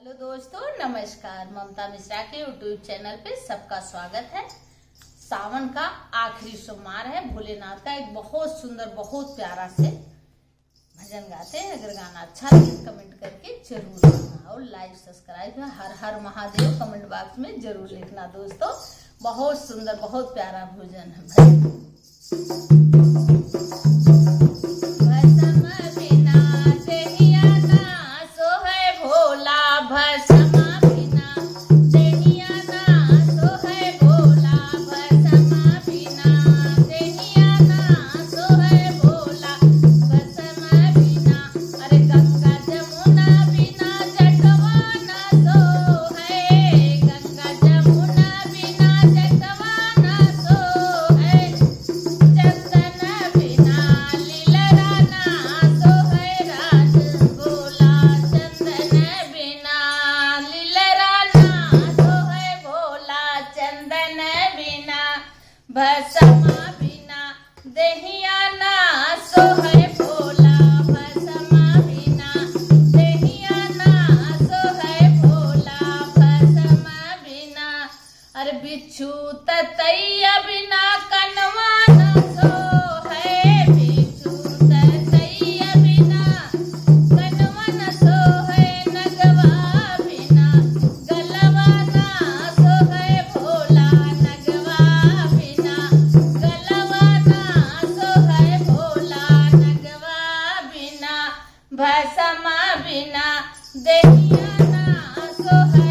Hello दोस्तों, नमस्कार। ममता मिश्रा के यूट्यूब चैनल पे सबका स्वागत है। सावन का आखिरी सोमवार है। भोलेनाथ का एक बहुत सुंदर, बहुत प्यारा से भजन गाते हैं। अगर गाना अच्छा लगे कमेंट करके जरूर लिखना और लाइक सब्सक्राइब हर हर महादेव कमेंट बॉक्स में जरूर लिखना। दोस्तों, बहुत सुंदर, बहुत प्यारा भजन है। भस्मा बिना देहिया ना सोहे भोला, भस्मा बिना देहिया ना सोहे भोला, भस्मा बिना। अरे बिच्छू ततैया बिना कनवा ना सोहे, बिच्छू ततैया बिना कनवा ना सोहे, नगवा बिना गलवा ना सोहे भोला, नगवा भस्मा बिना देहिया ना सोहे।